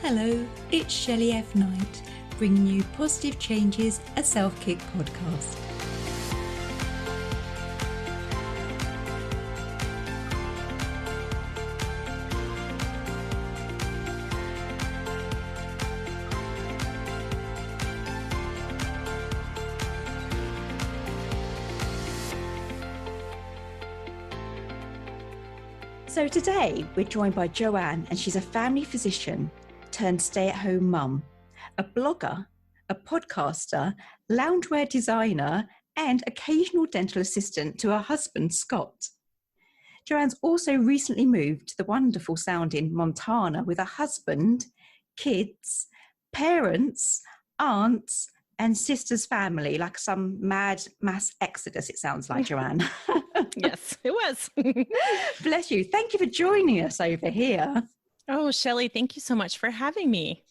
Hello, it's Shelley F Knight, bringing you Positive Changes, a Self-Kick podcast. So today we're joined by Joanne, and she's a family physician turned stay-at-home mum, a blogger, a podcaster, loungewear designer, and occasional dental assistant to her husband, Scott. Joanne's also recently moved to the wonderful sounding Montana with her husband, kids, parents, aunts, and sister's family, like some mad mass exodus, it sounds like, Joanne. Yes, it was. Bless you. Thank you for joining us over here. Oh, Shelley, thank you so much for having me.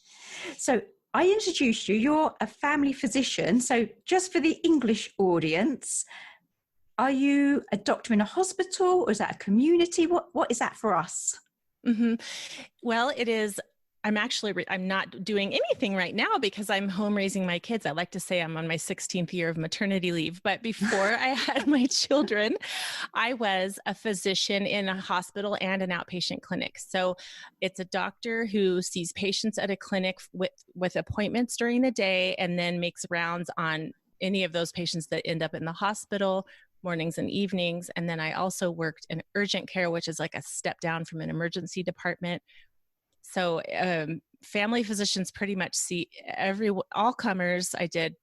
So I introduced you. You're a family physician. So just for the English audience, are you a doctor in a hospital, or is that a community? What is that for us? Mm-hmm. Well, it is. I'm not doing anything right now because I'm home raising my kids. I like to say I'm on my 16th year of maternity leave. But before I had my children, I was a physician in a hospital and an outpatient clinic. So it's a doctor who sees patients at a clinic with appointments during the day and then makes rounds on any of those patients that end up in the hospital, mornings and evenings. And then I also worked in urgent care, which is like a step down from an emergency department. So family physicians pretty much see all comers. I did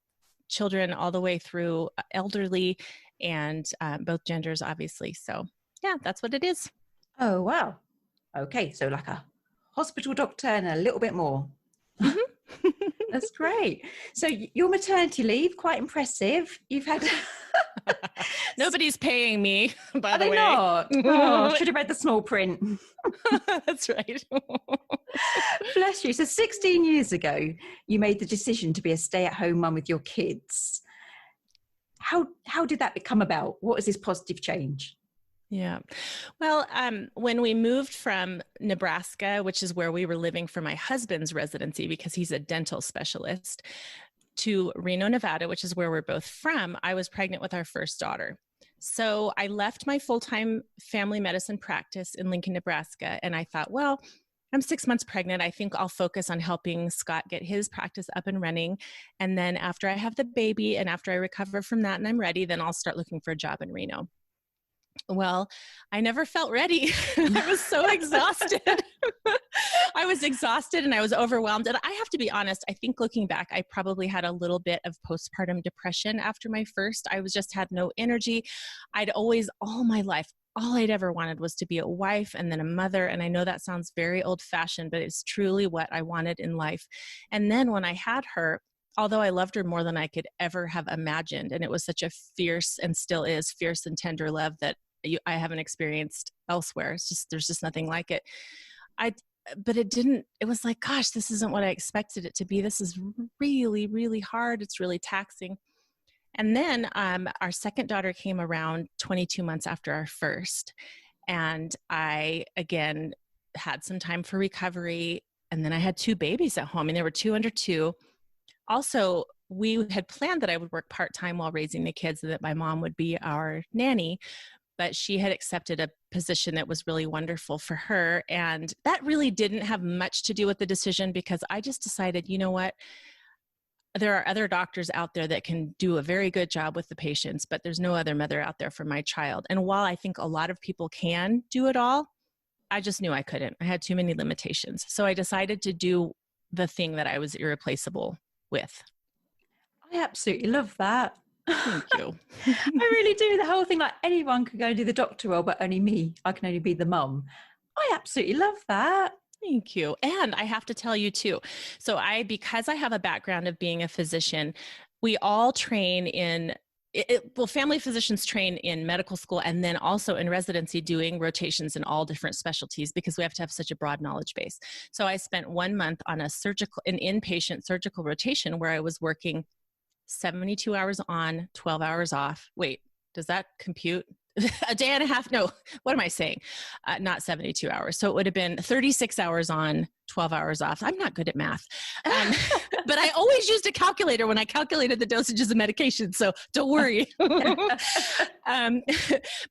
children all the way through elderly and both genders, obviously. So yeah, that's what it is. Oh, wow. Okay. So like a hospital doctor and a little bit more. Mm-hmm. That's great. So your maternity leave, quite impressive. You've had... Nobody's paying me, by the way. Not? Oh, should have read the small print. That's right. Bless you. So 16 years ago, you made the decision to be a stay-at-home mum with your kids. How did that come about? What is this positive change? Yeah. Well, when we moved from Nebraska, which is where we were living for my husband's residency because he's a dental specialist, to Reno, Nevada, which is where we're both from, I was pregnant with our first daughter. So I left my full-time family medicine practice in Lincoln, Nebraska. And I thought, well, I'm 6 months pregnant. I think I'll focus on helping Scott get his practice up and running. And then after I have the baby and after I recover from that and I'm ready, then I'll start looking for a job in Reno. Well, I never felt ready. I was so exhausted. I was exhausted and I was overwhelmed. And I have to be honest, I think looking back, I probably had a little bit of postpartum depression after my first. I had no energy. I'd always, all my life, all I'd ever wanted was to be a wife and then a mother. And I know that sounds very old-fashioned, but it's truly what I wanted in life. And then when I had her, although I loved her more than I could ever have imagined, and it was such a fierce and still is fierce and tender love that I haven't experienced elsewhere. There's just nothing like it. But it was like, gosh, this isn't what I expected it to be. This is really, really hard. It's really taxing. And then our second daughter came around 22 months after our first. And I, again, had some time for recovery. And then I had two babies at home, and they were 2 under 2. Also, we had planned that I would work part-time while raising the kids and that my mom would be our nanny. But she had accepted a position that was really wonderful for her. And that really didn't have much to do with the decision because I just decided, you know what? There are other doctors out there that can do a very good job with the patients, but there's no other mother out there for my child. And while I think a lot of people can do it all, I just knew I couldn't. I had too many limitations. So I decided to do the thing that I was irreplaceable with. I absolutely love that. Thank you. I really do. The whole thing, like anyone could go do the doctor role, but only me. I can only be the mum. I absolutely love that. Thank you. And I have to tell you too. So because I have a background of being a physician, we all train in family physicians train in medical school and then also in residency doing rotations in all different specialties because we have to have such a broad knowledge base. So I spent 1 month on an inpatient surgical rotation where I was working 72 hours on, 12 hours off. Wait, does that compute? a day and a half. No, what am I saying? Not 72 hours. So it would have been 36 hours on, 12 hours off. I'm not good at math. But I always used a calculator when I calculated the dosages of medication. So don't worry.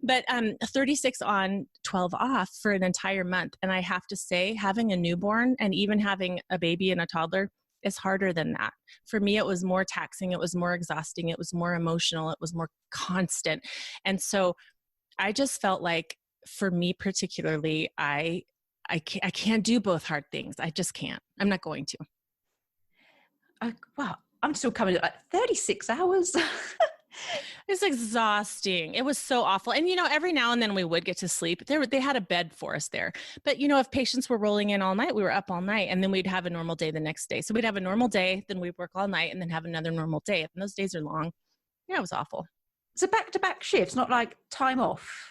But 36 on, 12 off for an entire month. And I have to say, having a newborn and even having a baby and a toddler is harder than that. For me, it was more taxing. It was more exhausting. It was more emotional. It was more constant. And so I just felt like, for me particularly, I can't do both hard things. I just can't. I'm not going to. Wow, I'm still coming at like 36 hours. It's exhausting. It was so awful. And, every now and then we would get to sleep. They had a bed for us there. But, if patients were rolling in all night, we were up all night, and then we'd have a normal day the next day. So we'd have a normal day, then we'd work all night, and then have another normal day. And those days are long. Yeah, it was awful. So back-to-back shifts, not like time off.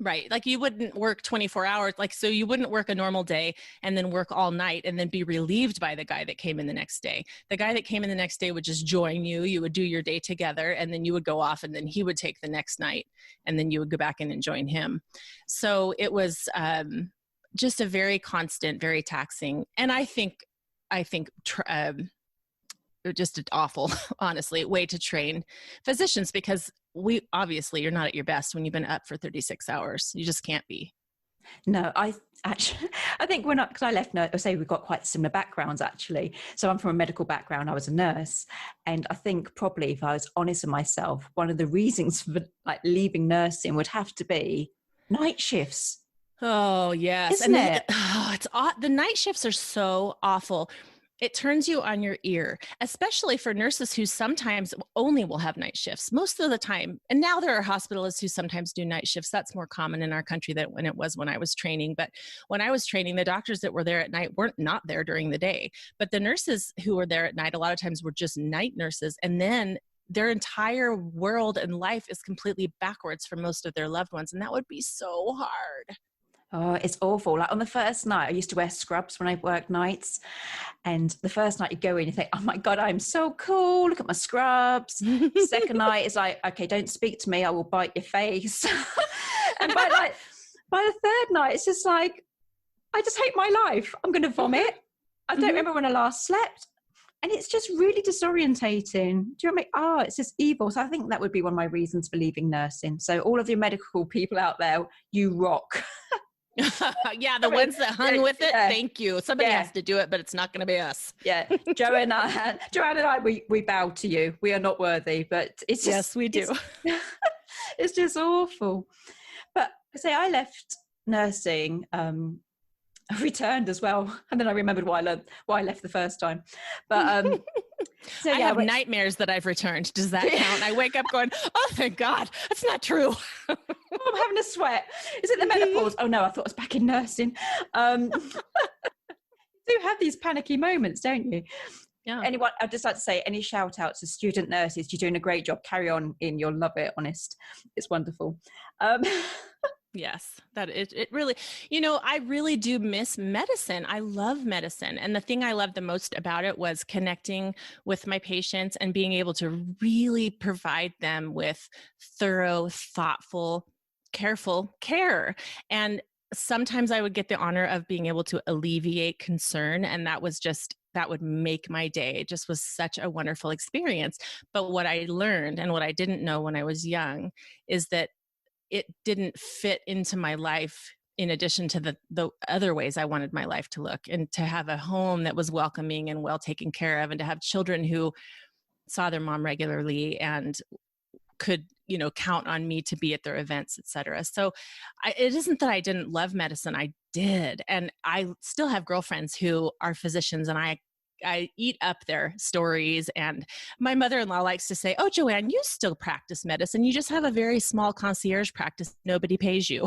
Right. Like you wouldn't work 24 hours. So you wouldn't work a normal day and then work all night and then be relieved by the guy that came in the next day. The guy that came in the next day would just join you. You would do your day together, and then you would go off, and then he would take the next night, and then you would go back in and join him. So it was just a very constant, very taxing. And I think just an awful, honestly, way to train physicians, because you're not at your best when you've been up for 36 hours. You just can't be. No, I think because I left, I say we've got quite similar backgrounds actually. So I'm from a medical background. I was a nurse. And I think probably, if I was honest with myself, one of the reasons for like leaving nursing would have to be night shifts. Oh, yes. Isn't it? The night shifts are so awful. It turns you on your ear, especially for nurses who sometimes only will have night shifts most of the time. And now there are hospitalists who sometimes do night shifts. That's more common in our country than when it was when I was training. But when I was training, the doctors that were there at night weren't not there during the day. But the nurses who were there at night, a lot of times were just night nurses. And then their entire world and life is completely backwards for most of their loved ones. And that would be so hard. Oh, it's awful. Like on the first night, I used to wear scrubs when I worked nights. And the first night you go in, you think, oh my God, I'm so cool. Look at my scrubs. Second night, it's like, okay, don't speak to me. I will bite your face. And by the third night, it's just like, I just hate my life. I'm going to vomit. I don't remember when I last slept. And it's just really disorientating. Do you know what I mean? It's just evil. So I think that would be one of my reasons for leaving nursing. So all of your medical people out there, you rock. Yeah, ones that hung with it. Yeah. Thank you. Somebody has to do it, but it's not going to be us. Yeah, Joanne and I, we bow to you. We are not worthy, but it's just, yes, we do. It's just awful. But I left nursing. I returned as well, and then I remembered why I left the first time. But I have nightmares that I've returned. Does that count? I wake up going, oh, thank God, that's not true. I'm having a sweat. Is it the menopause? Oh no, I thought I was back in nursing. You do have these panicky moments, don't you? Yeah. Anyone? I'd just like to say, any shout outs to student nurses? You're doing a great job. Carry on in. You'll love it. Honest, it's wonderful. Yes, that it really, I really do miss medicine. I love medicine. And the thing I loved the most about it was connecting with my patients and being able to really provide them with thorough, thoughtful, careful care. And sometimes I would get the honor of being able to alleviate concern. And that would make my day. It just was such a wonderful experience. But what I learned and what I didn't know when I was young is that it didn't fit into my life in addition to the other ways I wanted my life to look, and to have a home that was welcoming and well taken care of, and to have children who saw their mom regularly and could, count on me to be at their events, et cetera. So it isn't that I didn't love medicine. I did. And I still have girlfriends who are physicians, and I eat up their stories. And my mother-in-law likes to say, oh, Joanne, you still practice medicine. You just have a very small concierge practice. Nobody pays you.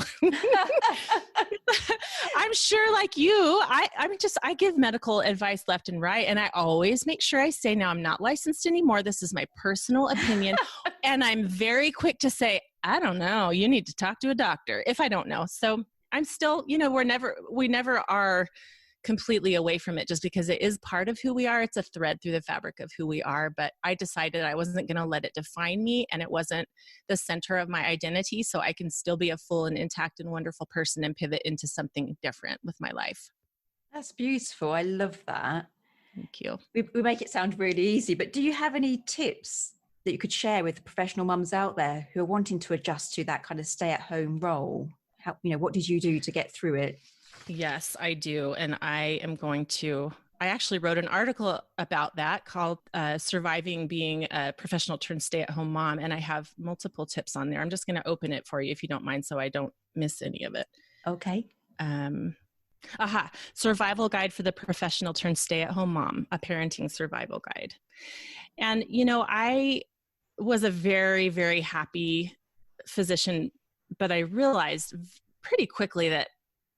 I'm sure like you, I give medical advice left and right. And I always make sure I say, now I'm not licensed anymore. This is my personal opinion. And I'm very quick to say, I don't know. You need to talk to a doctor if I don't know. So I'm still, we never are completely away from it just because it is part of who we are. It's a thread through the fabric of who we are, but I decided I wasn't going to let it define me, and it wasn't the center of my identity, so I can still be a full and intact and wonderful person and pivot into something different with my life. That's beautiful. I love that. Thank you. We make it sound really easy, but do you have any tips that you could share with professional mums out there who are wanting to adjust to that kind of stay-at-home role? How, what did you do to get through it? Yes, I do. And I actually wrote an article about that called Surviving Being a Professional Turned Stay-at-Home Mom. And I have multiple tips on there. I'm just going to open it for you if you don't mind, so I don't miss any of it. Okay. Survival Guide for the Professional Turned Stay-at-Home Mom, a parenting survival guide. And, I was a very, very happy physician, but I realized pretty quickly that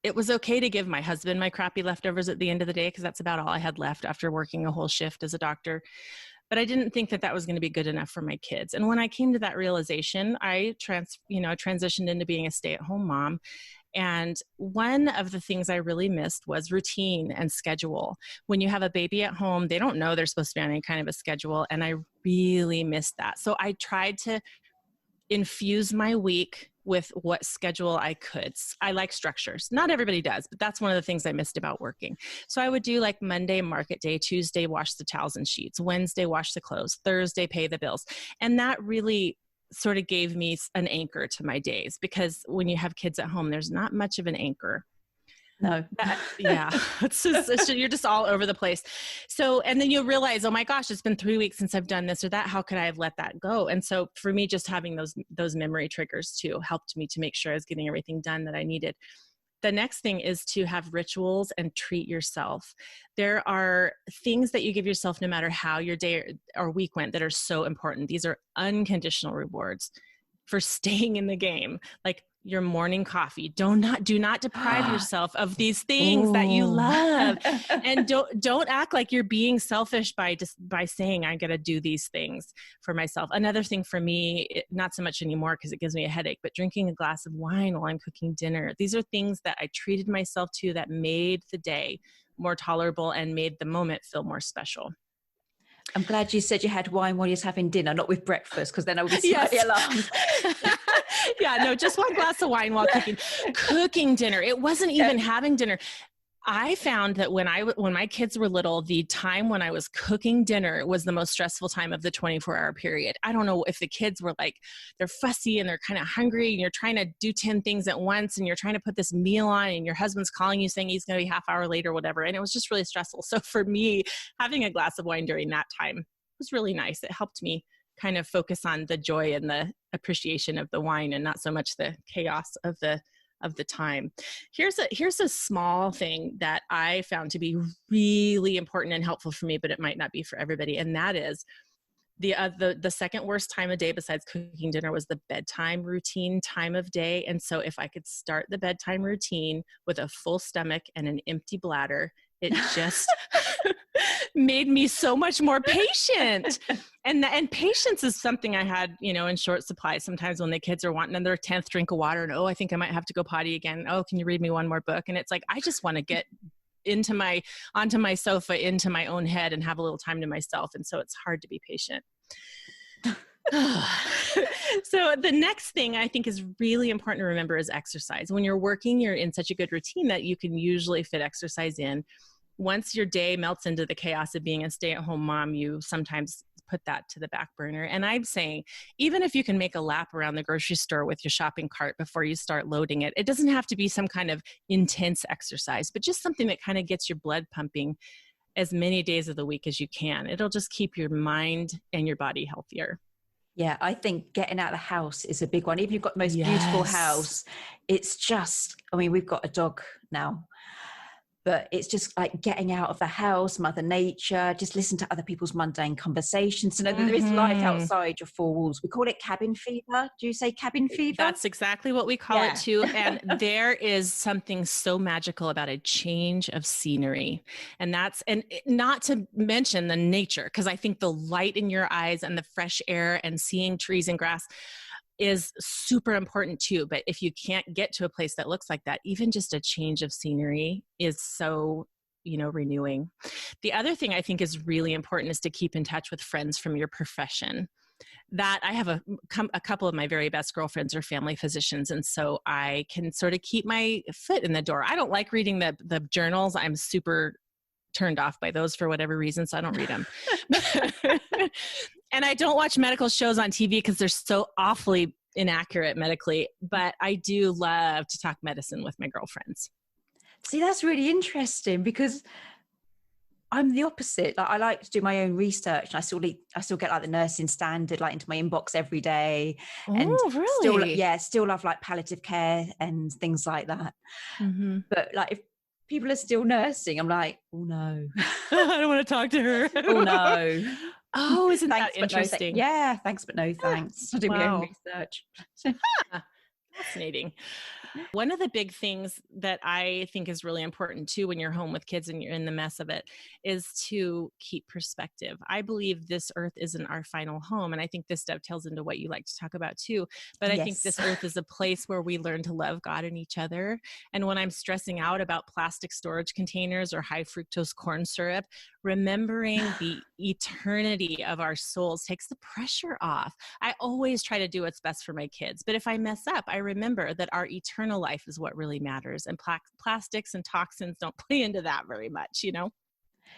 it was okay to give my husband my crappy leftovers at the end of the day, because that's about all I had left after working a whole shift as a doctor. But I didn't think that that was going to be good enough for my kids. And when I came to that realization, I transitioned into being a stay-at-home mom. And one of the things I really missed was routine and schedule. When you have a baby at home, they don't know they're supposed to be on any kind of a schedule. And I really missed that. So I tried to infuse my week with what schedule I could. I like structures. Not everybody does, but that's one of the things I missed about working. So I would do like Monday, market day, Tuesday, wash the towels and sheets, Wednesday, wash the clothes, Thursday, pay the bills. And that really sort of gave me an anchor to my days, because when you have kids at home, there's not much of an anchor. No. Yeah. You're just all over the place. So, and then you realize, oh my gosh, it's been 3 weeks since I've done this or that. How could I have let that go? And so for me, just having those memory triggers too helped me to make sure I was getting everything done that I needed. The next thing is to have rituals and treat yourself. There are things that you give yourself no matter how your day or week went that are so important. These are unconditional rewards for staying in the game. Like your morning coffee. Do not deprive yourself of these things that you love. And don't act like you're being selfish by saying I got to do these things for myself. Another thing for me, not so much anymore because it gives me a headache, but drinking a glass of wine while I'm cooking dinner. These are things that I treated myself to that made the day more tolerable and made the moment feel more special. I'm glad you said you had wine while you're having dinner, not with breakfast, because then I would be slightly alarmed. Yeah, no, just one glass of wine while cooking dinner. It wasn't even having dinner. I found that when my kids were little, the time when I was cooking dinner was the most stressful time of the 24-hour period. I don't know if the kids were like, they're fussy and they're kind of hungry and you're trying to do 10 things at once and you're trying to put this meal on and your husband's calling you saying he's going to be half hour late or whatever. And it was just really stressful. So for me, having a glass of wine during that time was really nice. It helped me kind of focus on the joy and the appreciation of the wine and not so much the chaos of the time. Here's a small thing that I found to be really important and helpful for me, but it might not be for everybody. And that is the second worst time of day besides cooking dinner was the bedtime routine time of day. And so if I could start the bedtime routine with a full stomach and an empty bladder, it just made me so much more patient. And patience is something I had, in short supply. Sometimes when the kids are wanting their 10th drink of water and, I think I might have to go potty again. Oh, can you read me one more book? And it's like, I just want to get onto my sofa, into my own head and have a little time to myself. And so it's hard to be patient. So the next thing I think is really important to remember is exercise. When you're working, you're in such a good routine that you can usually fit exercise in. Once your day melts into the chaos of being a stay-at-home mom, you sometimes put that to the back burner. And I'm saying, even if you can make a lap around the grocery store with your shopping cart before you start loading it, it doesn't have to be some kind of intense exercise, but just something that kind of gets your blood pumping as many days of the week as you can. It'll just keep your mind and your body healthier. Yeah, I think getting out of the house is a big one. Even if you've got the most beautiful house, it's just, we've got a dog now. But it's just like getting out of the house, Mother Nature, just listen to other people's mundane conversations. To know that there is life outside your four walls. We call it cabin fever. Do you say cabin fever? That's exactly what we call it too. And there is something so magical about a change of scenery. And not to mention the nature, because I think the light in your eyes and the fresh air and seeing trees and grass is super important too. But if you can't get to a place that looks like that, even just a change of scenery is so renewing. The other thing I think is really important is to keep in touch with friends from your profession. That I have a couple of my very best girlfriends are family physicians. And so I can sort of keep my foot in the door. I don't like reading the journals. I'm super turned off by those for whatever reason, so I don't read them. And I don't watch medical shows on TV because they're so awfully inaccurate medically, but I do love to talk medicine with my girlfriends. See, that's really interesting because I'm the opposite. Like, I like to do my own research, and I still get like the Nursing Standard like into my inbox every day. And really? Still love like palliative care and things like that. Mm-hmm. But like if people are still nursing, I'm like, oh no. I don't want to talk to her. Oh no. Oh, isn't that interesting? Yeah, thanks, but no thanks. I do my own research. Fascinating. One of the big things that I think is really important too when you're home with kids and you're in the mess of it is to keep perspective. I believe this earth isn't our final home. And I think this dovetails into what you like to talk about too. But I think this earth is a place where we learn to love God and each other. And when I'm stressing out about plastic storage containers or high fructose corn syrup, remembering the eternity of our souls takes the pressure off. I always try to do what's best for my kids. But if I mess up, I remember that our eternal life is what really matters. And plastics and toxins don't play into that very much,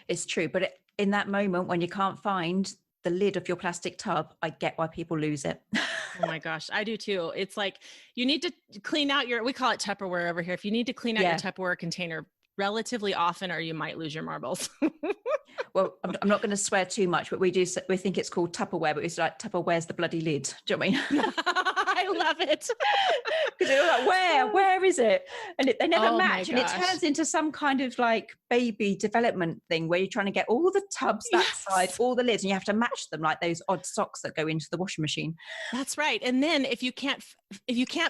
It's true. But in that moment when you can't find the lid of your plastic tub, I get why people lose it. Oh my gosh, I do too. It's like you need to clean out we call it Tupperware over here. If you need to clean out your Tupperware container relatively often, or you might lose your marbles. Well, I'm not going to swear too much, but we think it's called Tupperware, but it's like Tupperware's the bloody lid. Do you know what I mean? I love it. Because they're like, where is it? And they never match. And it turns into some kind of like baby development thing where you're trying to get all the tubs that side, all the lids, and you have to match them like those odd socks that go into the washing machine. That's right. And then if you can't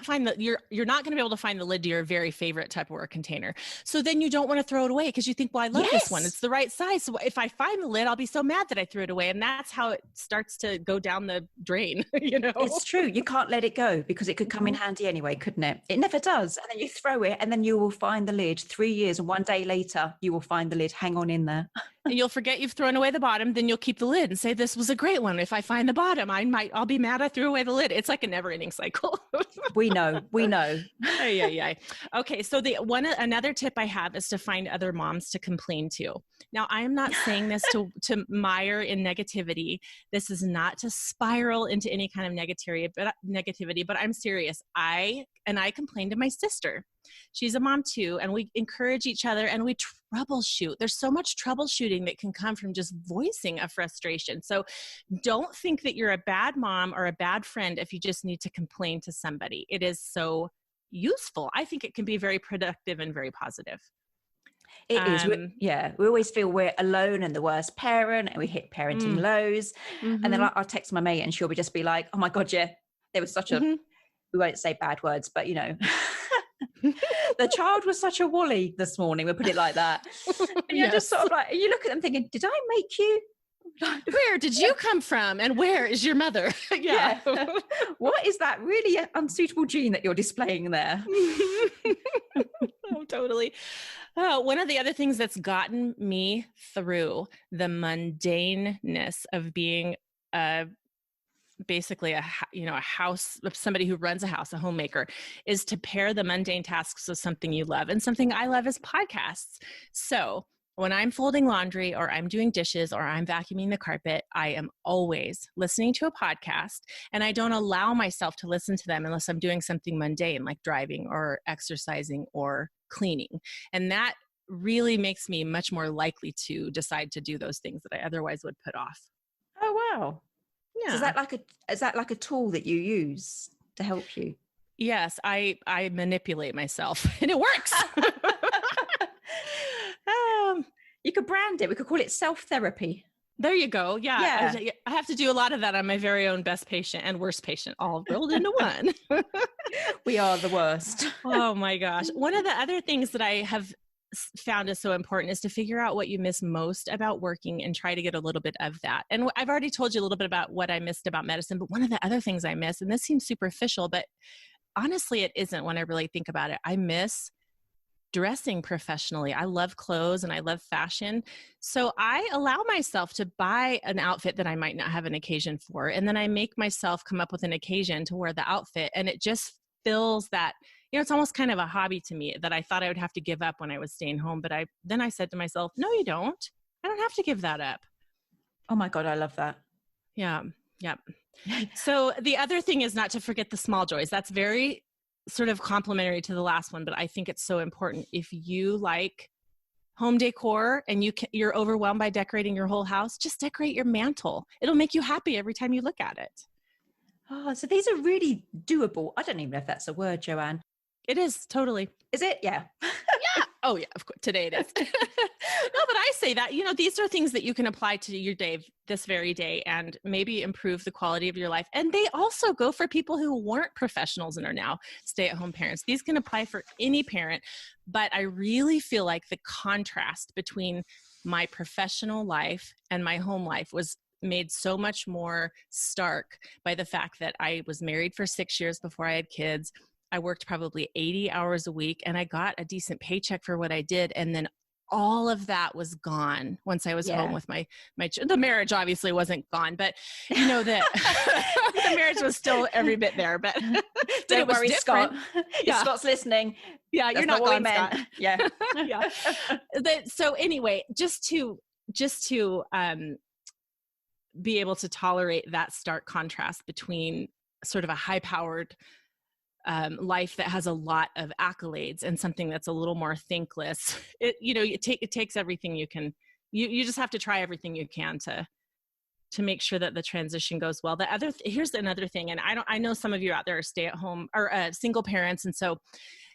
find you're not going to be able to find the lid to your very favorite Tupperware container. So then you don't want to throw it away because you think, well, I love this one. It's the right size. So if I find the lid, I'll be so mad that I threw it away. And that's how it starts to go down the drain, It's true. You can't let it go because it could come in handy anyway, couldn't it? It never does. And then you throw it and then you will find the lid 3 years and one day later, you will find the lid hang on in there. And you'll forget you've thrown away the bottom. Then you'll keep the lid and say, this was a great one. If I find the bottom, I'll be mad I threw away the lid. It's like a never ending cycle. We know. Yeah. Okay. So another tip I have is to find other moms to complain to. Now, I am not saying this to mire in negativity. This is not to spiral into any kind of negativity, but I'm serious. I complain to my sister. She's a mom too, and we encourage each other and we troubleshoot. There's so much troubleshooting that can come from just voicing a frustration. So don't think that you're a bad mom or a bad friend if you just need to complain to somebody. It is so useful. I think it can be very productive and very positive. It is. We always feel we're alone and the worst parent, and we hit parenting lows. Mm-hmm. And then I'll text my mate and she'll just be like, oh my God, yeah, there was such a, we won't say bad words, but the child was such a wally this morning. We'll put it like that. And you're just sort of like, you look at them thinking, did I make you? Where did you come from? And where is your mother? Yeah. What is that really unsuitable gene that you're displaying there? Oh, totally. One of the other things that's gotten me through the mundaneness of being basically a house, somebody who runs a house, a homemaker, is to pair the mundane tasks with something you love. And something I love is podcasts. So when I'm folding laundry or I'm doing dishes or I'm vacuuming the carpet, I am always listening to a podcast, and I don't allow myself to listen to them unless I'm doing something mundane like driving or exercising or cleaning. And that really makes me much more likely to decide to do those things that I otherwise would put off. Oh, wow. Yeah. So is that like a tool that you use to help you? Yes, I manipulate myself and it works. You could brand it. We could call it self-therapy. There you go. Yeah. I have to do a lot of that on my very own best patient and worst patient all rolled into one. We are the worst. Oh my gosh. One of the other things that I have found is so important is to figure out what you miss most about working and try to get a little bit of that. And I've already told you a little bit about what I missed about medicine, but one of the other things I miss, and this seems superficial, but honestly it isn't when I really think about it, I miss dressing professionally. I love clothes and I love fashion. So I allow myself to buy an outfit that I might not have an occasion for. And then I make myself come up with an occasion to wear the outfit. And it just fills that, it's almost kind of a hobby to me that I thought I would have to give up when I was staying home. But then I said to myself, no, you don't. I don't have to give that up. Oh my God, I love that. Yeah. Yeah. So the other thing is not to forget the small joys. That's very sort of complementary to the last one, but I think it's so important. If you like home decor and you're overwhelmed by decorating your whole house, just decorate your mantle. It'll make you happy every time you look at it. Oh, so these are really doable. I don't even know if that's a word, Joanne. It is, totally. Is it? Yeah. Yeah. Oh yeah, of course. Today it is. No, but I say that, these are things that you can apply to your day this very day and maybe improve the quality of your life. And they also go for people who weren't professionals and are now stay-at-home parents. These can apply for any parent, but I really feel like the contrast between my professional life and my home life was made so much more stark by the fact that I was married for 6 years before I had kids. I worked probably 80 hours a week and I got a decent paycheck for what I did. And then all of that was gone once I was home with the marriage obviously wasn't gone, but that the marriage was still every bit there, but don't worry, Scott. Yeah. Scott's listening. Yeah. You're not gone, Scott. Yeah. Yeah. So anyway, just to be able to tolerate that stark contrast between sort of a high powered life that has a lot of accolades and something that's a little more thankless. It takes everything you can. You just have to try everything you can to make sure that the transition goes well. Here's another thing, and I know some of you out there are stay-at-home or single parents, and so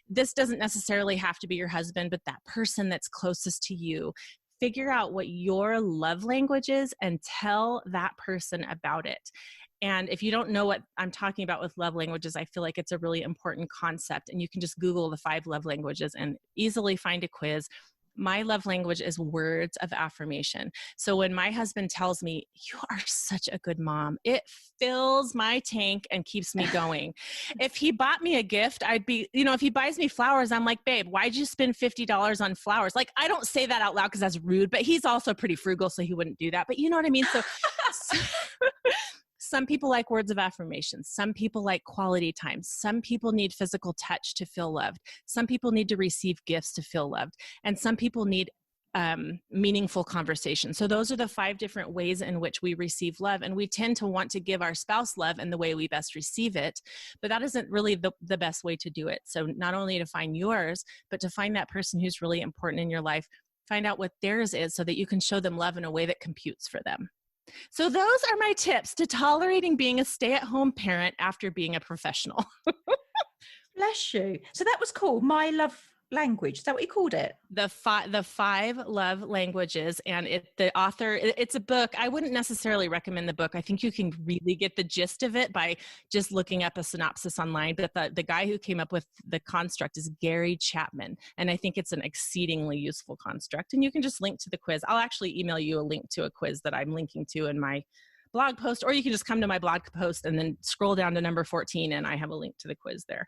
this doesn't necessarily have to be your husband, but that person that's closest to you. Figure out what your love language is and tell that person about it. And if you don't know what I'm talking about with love languages, I feel like it's a really important concept. And you can just Google the 5 love languages and easily find a quiz. My love language is words of affirmation. So when my husband tells me, you are such a good mom, it fills my tank and keeps me going. If he bought me a gift, I'd be, if he buys me flowers, I'm like, babe, why'd you spend $50 on flowers? Like, I don't say that out loud because that's rude, but he's also pretty frugal, so he wouldn't do that. But you know what I mean? So some people like words of affirmation. Some people like quality time. Some people need physical touch to feel loved. Some people need to receive gifts to feel loved. And some people need meaningful conversation. So those are the 5 different ways in which we receive love. And we tend to want to give our spouse love in the way we best receive it, but that isn't really the best way to do it. So not only to find yours, but to find that person who's really important in your life, find out what theirs is so that you can show them love in a way that computes for them. So those are my tips to tolerating being a stay-at-home parent after being a professional. Bless you. So that was called My Love Language. Is that what you called it? The 5 love languages. And the author, it's a book. I wouldn't necessarily recommend the book. I think you can really get the gist of it by just looking up a synopsis online. But the guy who came up with the construct is Gary Chapman. And I think it's an exceedingly useful construct. And you can just link to the quiz. I'll actually email you a link to a quiz that I'm linking to in my blog post, or you can just come to my blog post and then scroll down to number 14 and I have a link to the quiz there.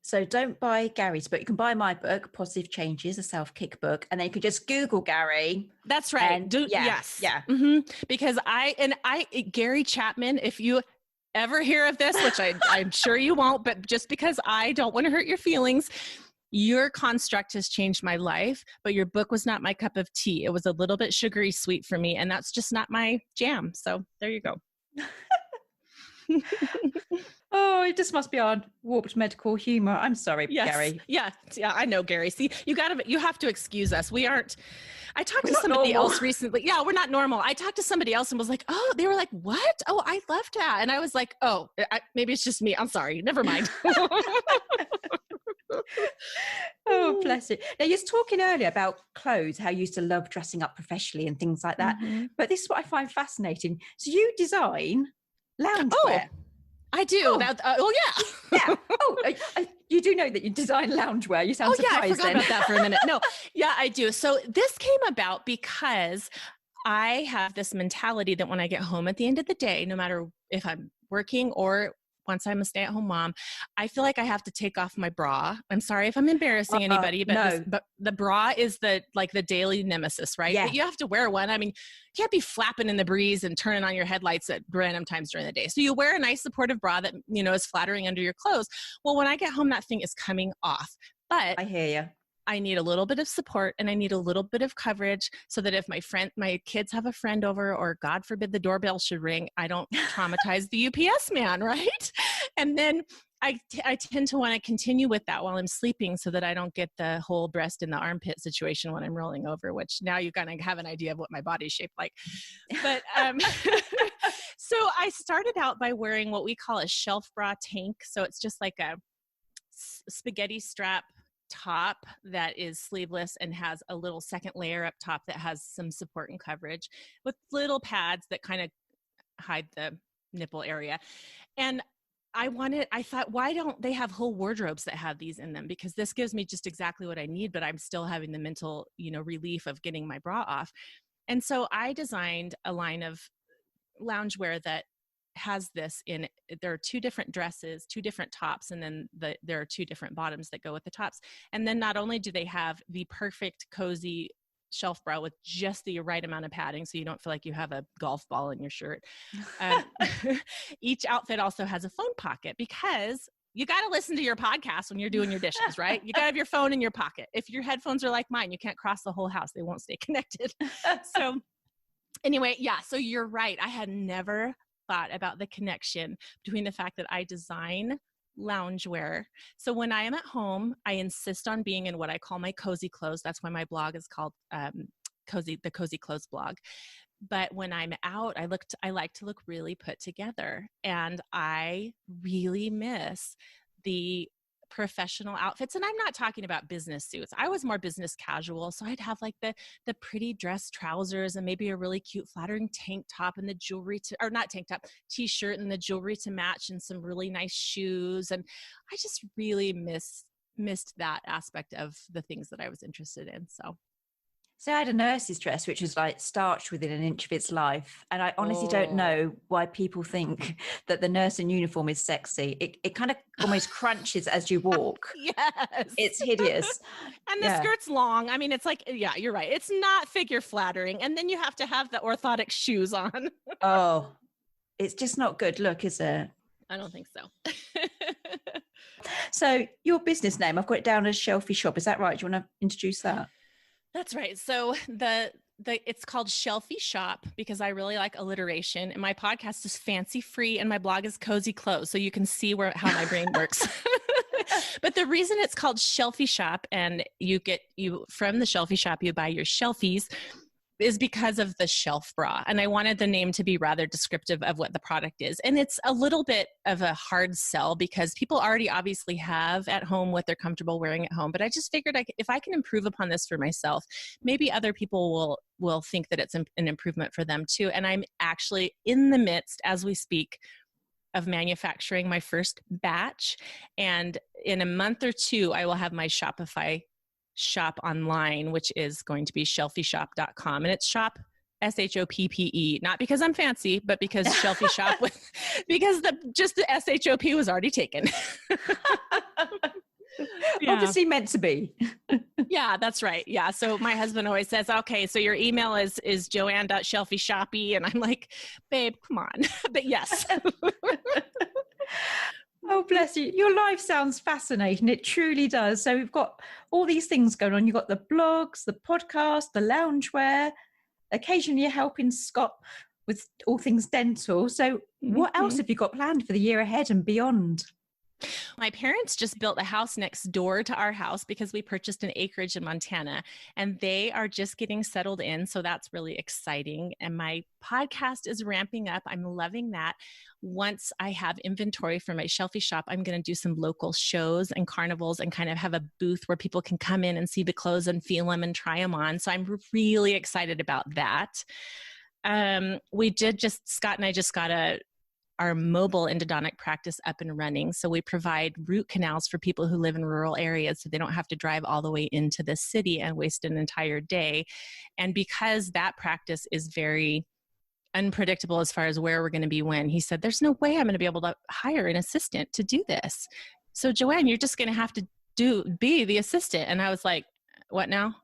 So don't buy Gary's book. You can buy my book, Positive Changes, a self-kick book, and then you can just Google Gary. That's right. Yes. Yeah. Mm-hmm. Because Gary Chapman, if you ever hear of this, which I'm sure you won't, but just because I don't want to hurt your feelings, your construct has changed my life, but your book was not my cup of tea. It was a little bit sugary sweet for me, and that's just not my jam. So there you go. Oh, it just must be our warped medical humor. I'm sorry, yes. Gary. Yeah, I know, Gary. See, you have to excuse us. I talked to somebody else recently. Yeah, we're not normal. I talked to somebody else and was like, oh, they were like, what? Oh, I loved that. And I was like, oh, maybe it's just me. I'm sorry. Never mind. Oh, bless you. Now, you were talking earlier about clothes, how you used to love dressing up professionally and things like that. Mm-hmm. But this is what I find fascinating. So you design loungewear. Oh, I do. Oh, yeah. Yeah. Oh, you do know that you design loungewear. You sound surprised. I forgot about that for a minute. No, yeah, I do. So this came about because I have this mentality that when I get home at the end of the day, no matter if I'm working or once I'm a stay-at-home mom, I feel like I have to take off my bra. I'm sorry if I'm embarrassing anybody, but, no. but the bra is the daily nemesis, right? Yeah. But you have to wear one. I mean, you can't be flapping in the breeze and turning on your headlights at random times during the day. So you wear a nice supportive bra that, is flattering under your clothes. Well, when I get home, that thing is coming off. But I hear you. I need a little bit of support and I need a little bit of coverage so that if my kids have a friend over, or God forbid the doorbell should ring, I don't traumatize the UPS man, right? And then I tend to want to continue with that while I'm sleeping so that I don't get the whole breast in the armpit situation when I'm rolling over, which now you kind of have an idea of what my body's shaped like. But so I started out by wearing what we call a shelf bra tank. So it's just like a spaghetti strap top that is sleeveless and has a little second layer up top that has some support and coverage with little pads that kind of hide the nipple area. And I thought, why don't they have whole wardrobes that have these in them? Because this gives me just exactly what I need, but I'm still having the mental, relief of getting my bra off. And so I designed a line of loungewear that has this in it. There are 2 different dresses, 2 different tops, and then there are 2 different bottoms that go with the tops. And then not only do they have the perfect cozy shelf bra with just the right amount of padding so you don't feel like you have a golf ball in your shirt. Each outfit also has a phone pocket, because you got to listen to your podcast when you're doing your dishes, right? You got to have your phone in your pocket. If your headphones are like mine, you can't cross the whole house. They won't stay connected. So anyway, yeah, so you're right. I had never thought about the connection between the fact that I design loungewear. So when I am at home, I insist on being in what I call my cozy clothes. That's why my blog is called the Cozy Clothes blog. But when I'm out, I like to look really put together, and I really miss the professional outfits. And I'm not talking about business suits. I was more business casual. So I'd have like the pretty dress trousers and maybe a really cute flattering tank top and the jewelry or not tank top, t-shirt and the jewelry to match and some really nice shoes. And I just really missed that aspect of the things that I was interested in. So I had a nurse's dress, which was like starched within an inch of its life. And I honestly don't know why people think that the nurse in uniform is sexy. It kind of almost crunches as you walk. Yes. It's hideous. And the skirt's long. I mean, it's like, yeah, you're right. It's not figure flattering. And then you have to have the orthotic shoes on. Oh, it's just not good look, is it? I don't think so. So your business name, I've got it down as Shelfie Shoppe. Is that right? Do you want to introduce that? That's right. So it's called Shelfie Shoppe because I really like alliteration, and my podcast is fancy free and my blog is cozy clothes. So you can see how my brain works. But the reason it's called Shelfie Shoppe, and you from the Shelfie Shoppe, you buy your shelfies, is because of the shelf bra. And I wanted the name to be rather descriptive of what the product is. And it's a little bit of a hard sell because people already obviously have at home what they're comfortable wearing at home. But I just figured if I can improve upon this for myself, maybe other people will think that it's an improvement for them too. And I'm actually in the midst, as we speak, of manufacturing my first batch. And in a month or 2, I will have my Shopify shop online, which is going to be shelfieshoppe.com. And it's shop, SHOPPE, not because I'm fancy, but because Shelfie Shoppe, because the SHOP was already taken. Yeah. Obviously meant to be. Yeah, that's right. Yeah. So my husband always says, okay, so your email is joanne.shelfieshoppe. And I'm like, babe, come on. But yes. Oh, bless you. Your life sounds fascinating. It truly does. So we've got all these things going on. You've got the blogs, the podcast, the loungewear. Occasionally you're helping Scott with all things dental. So what else have you got planned for the year ahead and beyond? My parents just built a house next door to our house because we purchased an acreage in Montana, and they are just getting settled in. So that's really exciting. And my podcast is ramping up. I'm loving that. Once I have inventory for my Shelfie Shoppe, I'm going to do some local shows and carnivals and kind of have a booth where people can come in and see the clothes and feel them and try them on. So I'm really excited about that. Scott and I just got our mobile endodontic practice up and running. So we provide root canals for people who live in rural areas so they don't have to drive all the way into the city and waste an entire day. And because that practice is very unpredictable as far as where we're going to be when. He said, there's no way I'm going to be able to hire an assistant to do this. So Joanne, you're just going to have to be the assistant. And I was like, what now?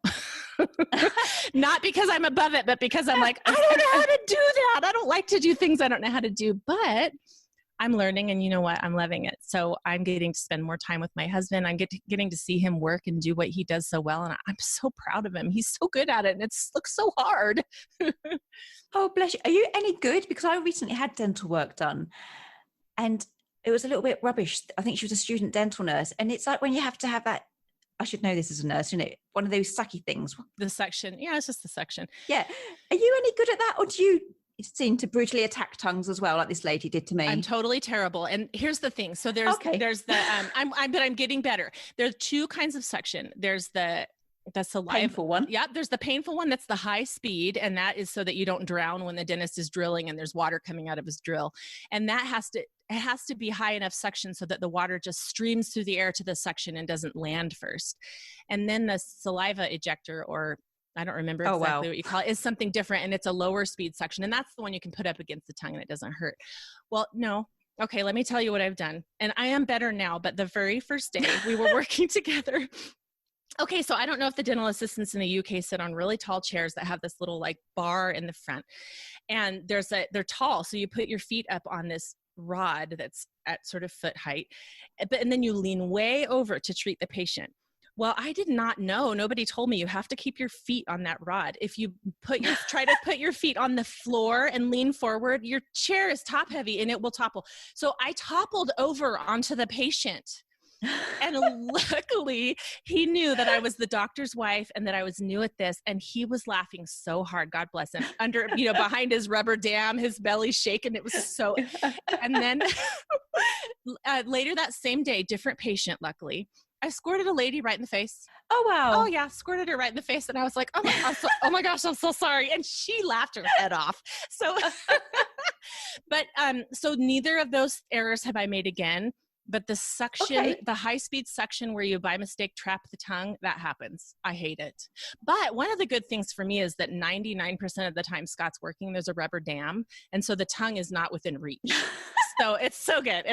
Not because I'm above it, but because I'm like, I don't know how to do that. I don't like to do things I don't know how to do, but I'm learning, and you know what? I'm loving it. So I'm getting to spend more time with my husband. I'm getting to see him work and do what he does so well. And I'm so proud of him. He's so good at it. And it looks so hard. Oh, bless you. Are you any good? Because I recently had dental work done and it was a little bit rubbish. I think she was a student dental nurse. And it's like when you have to have that, I should know this as a nurse, isn't it? One of those sucky things. The suction. Yeah, it's just the suction. Yeah. Are you any good at that? Or do you seem to brutally attack tongues as well, like this lady did to me? I'm totally terrible. And here's the thing. So there's the, I'm getting better. There's two kinds of suction. There's the saliva. Painful one. Yeah. There's the painful one. That's the high speed. And that is so that you don't drown when the dentist is drilling and there's water coming out of his drill. And that has to be high enough suction so that the water just streams through the air to the suction and doesn't land first. And then the saliva ejector, or I don't remember exactly what you call it, is something different. And it's a lower speed suction. And that's the one you can put up against the tongue and it doesn't hurt. Well, no. Okay. Let me tell you what I've done. And I am better now, but the very first day we were working together. Okay, so I don't know if the dental assistants in the UK sit on really tall chairs that have this little like bar in the front, and they're tall. So you put your feet up on this rod that's at sort of foot height, and then you lean way over to treat the patient. Well, I did not know. Nobody told me you have to keep your feet on that rod. If you try to put your feet on the floor and lean forward, your chair is top heavy and it will topple. So I toppled over onto the patient. And luckily he knew that I was the doctor's wife and that I was new at this. And he was laughing so hard, God bless him, behind his rubber dam, his belly shaking. It was so, and then later that same day, different patient, luckily, I squirted a lady right in the face. Oh, wow. Oh yeah. Squirted her right in the face. And I was like, oh my gosh, I'm so sorry. And she laughed her head off. So, but, so neither of those errors have I made again. But the suction, the high-speed suction where you by mistake trap the tongue, that happens. I hate it. But one of the good things for me is that 99% of the time Scott's working, there's a rubber dam. And so the tongue is not within reach. So it's so good.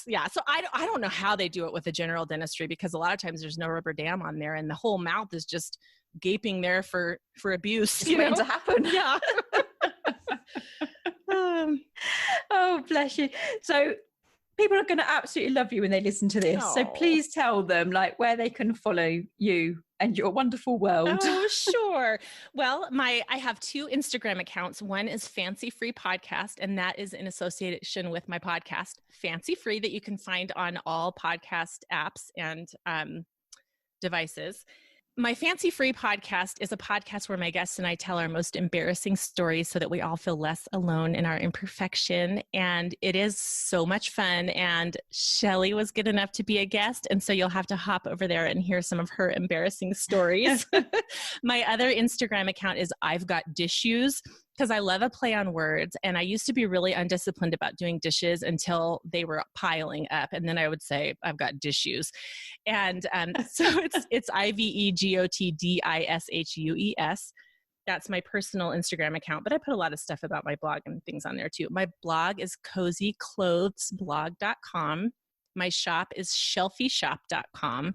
Yeah. So I don't know how they do it with the general dentistry, because a lot of times there's no rubber dam on there and the whole mouth is just gaping there for abuse. It's waiting to happen. Yeah. Oh, bless you. So people are going to absolutely love you when they listen to this. So please tell them like where they can follow you and your wonderful world. Oh, sure. Well, I have two Instagram accounts. One is Fancy Free Podcast, and that is in association with my podcast, Fancy Free, that you can find on all podcast apps and devices. My Fancy Free Podcast is a podcast where my guests and I tell our most embarrassing stories so that we all feel less alone in our imperfection. And it is so much fun. And Shelley was good enough to be a guest. And so you'll have to hop over there and hear some of her embarrassing stories. My other Instagram account is I've Got Dishes, because I love a play on words. And I used to be really undisciplined about doing dishes until they were piling up. And then I would say, I've got dishes. And so it's IVEGOTDISHUES. That's my personal Instagram account. But I put a lot of stuff about my blog and things on there too. My blog is cozyclothesblog.com. My shop is shelfieshoppe.com.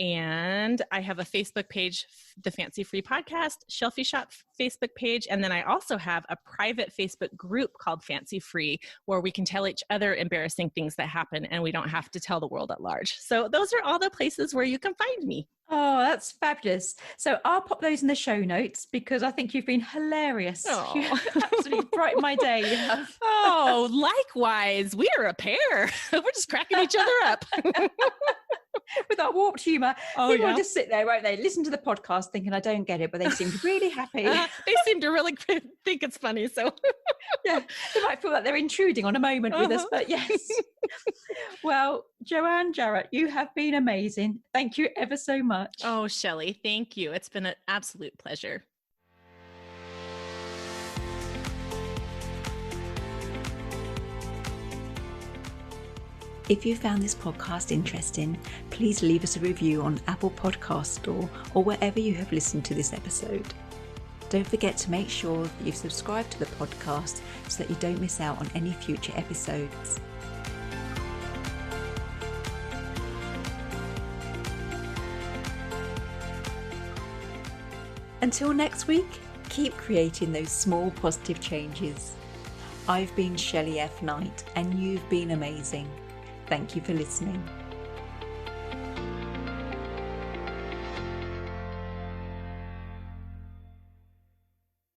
And I have a Facebook page, the Fancy Free Podcast, Shelfie Shoppe Facebook page. And then I also have a private Facebook group called Fancy Free, where we can tell each other embarrassing things that happen and we don't have to tell the world at large. So those are all the places where you can find me. Oh, that's fabulous. So I'll pop those in the show notes because I think you've been hilarious. Oh. You absolutely brightened my day. You have. Oh, likewise. We are a pair. We're just cracking each other up. With our warped humour. Oh, People yeah. will just sit there, won't they? Listen to the podcast thinking, I don't get it, but they seem really happy. They seem to really think it's funny. So yeah, they might feel like they're intruding on a moment with us, but yes. Well, Joanne Jarrett, you have been amazing. Thank you ever so much. Oh, Shelley, thank you. It's been an absolute pleasure. If you found this podcast interesting, please leave us a review on Apple Podcast Store or wherever you have listened to this episode. Don't forget to make sure that you've subscribed to the podcast so that you don't miss out on any future episodes. Until next week, keep creating those small positive changes. I've been Shelley F. Knight, and you've been amazing. Thank you for listening.